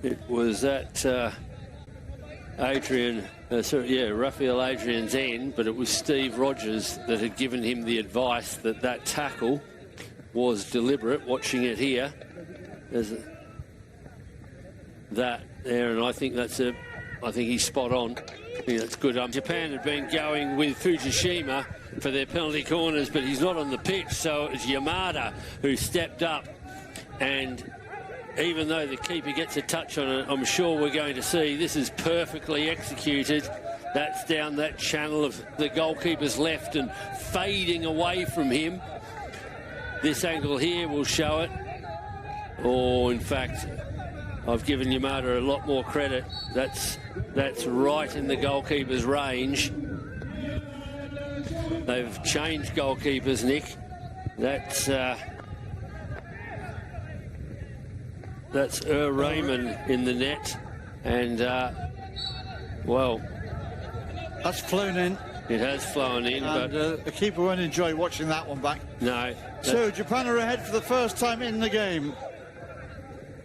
It was at Raphael Adrian's end, but it was Steve Rogers that had given him the advice that that tackle was deliberate. Watching it here, there's that there, and I think he's spot on. I think that's good. Japan had been going with Fujishima for their penalty corners, but he's not on the pitch, so it was Yamada who stepped up, and even though the keeper gets a touch on it, I'm sure we're going to see this is perfectly executed. That's down that channel of the goalkeeper's left and fading away from him. This angle here will show it. Or, in fact, I've given Yamada a lot more credit. That's right in the goalkeeper's range. They've changed goalkeepers, Nick. That's Raymond in the net, and well, that's flown in. It has flown in, and, but the keeper won't enjoy watching that one back. No. So Japan are ahead for the first time in the game,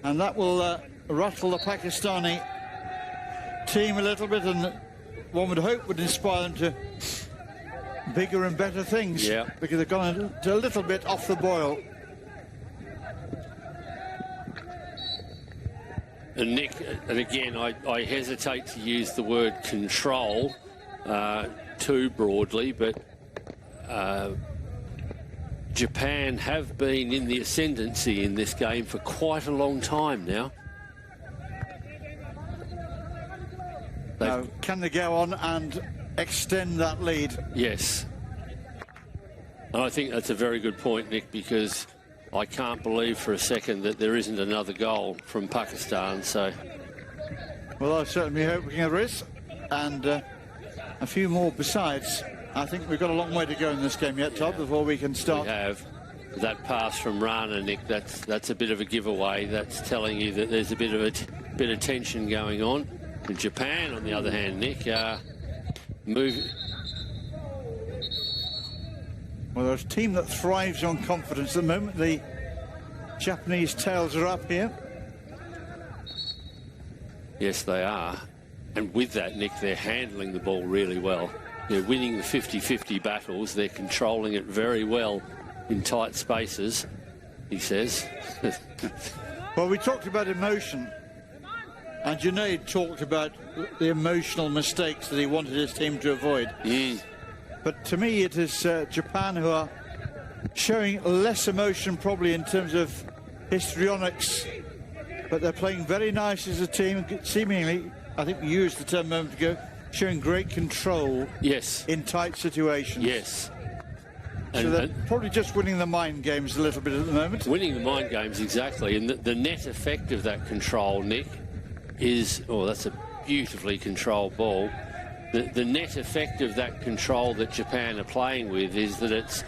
and that will rattle the Pakistani team a little bit, and one would hope would inspire them to bigger and better things. Yeah. Because they've gone a little bit off the boil. And Nick, and again, I hesitate to use the word control too broadly, but Japan have been in the ascendancy in this game for quite a long time now. Now, can they go on and extend that lead? Yes. And I think that's a very good point, Nick, because I can't believe for a second that there isn't another goal from Pakistan. So, well, I'm certainly hoping there is, and a few more besides. I think we've got a long way to go in this game yet, Todd, before we can start. We have. That pass from Rana, Nick, that's a bit of a giveaway. That's telling you that there's a bit of tension going on. In Japan, on the other hand, Nick, move. Well, there's a team that thrives on confidence. At the moment, the Japanese tails are up here. Yes, they are. And with that, Nick, they're handling the ball really well. They're winning the 50-50 battles. They're controlling it very well in tight spaces, he says. Well, we talked about emotion, and Junaid talked about the emotional mistakes that he wanted his team to avoid. But to me, it is Japan who are showing less emotion probably in terms of histrionics, but they're playing very nice as a team, seemingly, I think we used the term a moment ago, showing great control. Yes. In tight situations. Yes. So they're probably just winning the mind games a little bit at the moment. Winning the mind games, exactly. And the net effect of that control, Nick, is... Oh, that's a beautifully controlled ball. The net effect of that control that Japan are playing with is that it's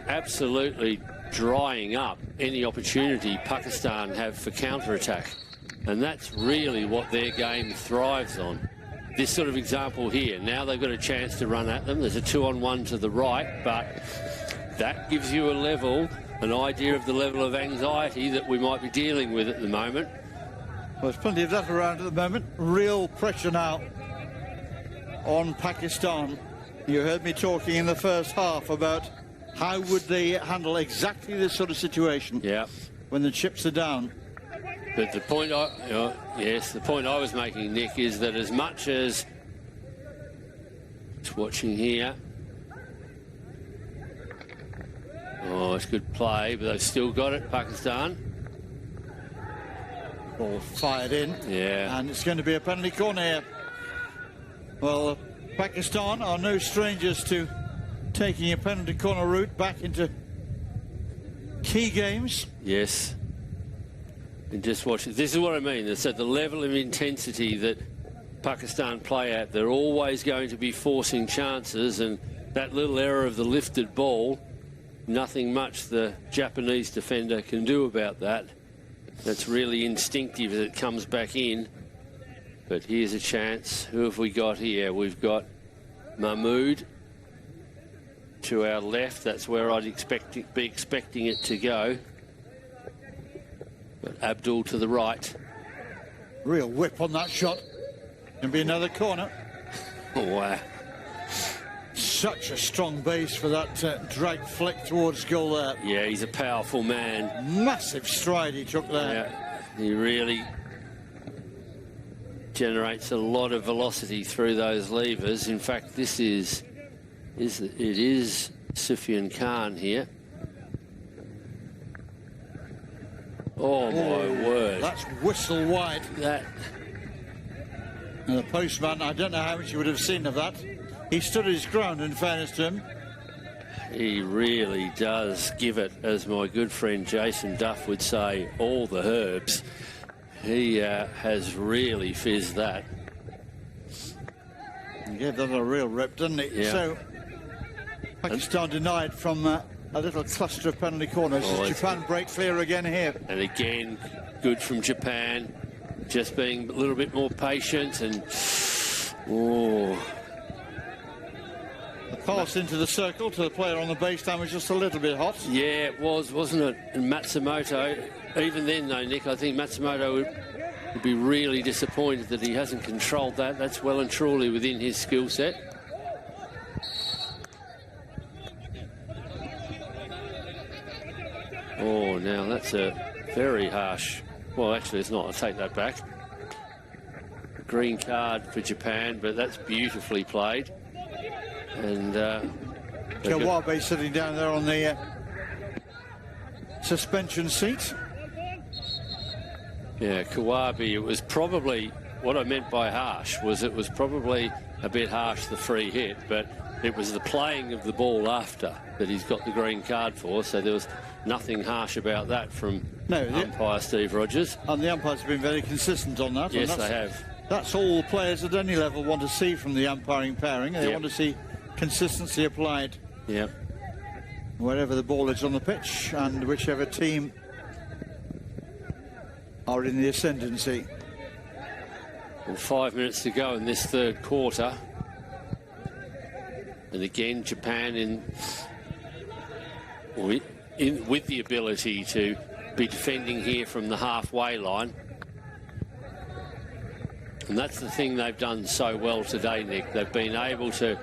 absolutely drying up any opportunity Pakistan have for counter-attack. And that's really what their game thrives on. This sort of example here, now they've got a chance to run at them. There's a 2-on-1 to the right, but that gives you a level, an idea of the level of anxiety that we might be dealing with at the moment. Well, there's plenty of that around at the moment. Real pressure now on Pakistan. You heard me talking in the first half about how would they handle exactly this sort of situation when the chips are down. But the point the point I was making, Nick, is that as much as it's watching here, oh, it's good play, but they've still got it, Pakistan. Ball fired in, and it's going to be a penalty corner here. Well, Pakistan are no strangers to taking a penalty corner route back into key games. Yes. And just watch it. This is what I mean. It's at the level of intensity that Pakistan play at. They're always going to be forcing chances, and that little error of the lifted ball, nothing much the Japanese defender can do about that. That's really instinctive as it comes back in. But here's a chance. Who have we got here? We've got Mahmood to our left. That's where I'd be expecting it to go. But Abdul to the right. Real whip on that shot. Can be another corner. Oh, wow. Such a strong base for that drag flick towards goal there. Yeah, he's a powerful man. Massive stride he took there. Yeah, he really generates a lot of velocity through those levers. In fact, this is Sufyan Khan here. Oh, my word. That's whistle wide. That. And the postman, I don't know how much you would have seen of that. He stood his ground, in fairness to him. He really does give it, as my good friend Jason Duff would say, all the herbs. He has really fizzed that. He gave that a real rip, didn't he? Yeah. So, Pakistan denied from a little cluster of penalty corners. Oh, Japan break clear again here. And again, good from Japan. Just being a little bit more patient and... Oh... The pass into the circle to the player on the baseline was just a little bit hot. Yeah, it was, wasn't it? And Matsumoto, even then though, Nick, I think Matsumoto would be really disappointed that he hasn't controlled that. That's well and truly within his skill set. Oh, now that's a very harsh... Well, actually, it's not. I'll take that back. Green card for Japan, but that's beautifully played. And Kawabe sitting down there on the suspension seat. Yeah, Kawabe, it was probably, what I meant by harsh was it was probably a bit harsh, the free hit, but it was the playing of the ball after that he's got the green card for, so there was nothing harsh about that from umpire Steve Rogers. And the umpires have been very consistent on that. Yes, they have. That's all players at any level want to see from the umpiring pairing. They want to see consistency applied. Yeah. Wherever the ball is on the pitch and whichever team are in the ascendancy. And 5 minutes to go in this third quarter. And again, Japan with the ability to be defending here from the halfway line. And that's the thing they've done so well today, Nick. They've been able to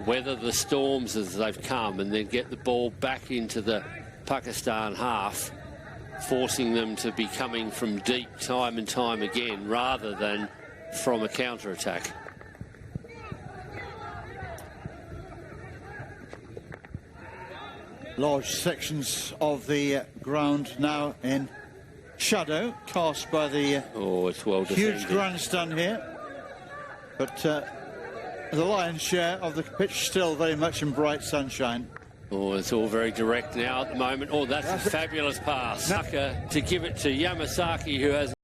weather the storms as they've come and then get the ball back into the Pakistan half, forcing them to be coming from deep time and time again rather than from a counter-attack. Large sections of the ground now in shadow, cast by the it's well huge grandstand here. But the lion's share of the pitch still very much in bright sunshine. Oh, it's all very direct now at the moment. Oh, that's a fabulous pass. Saka to give it to Yamasaki, who has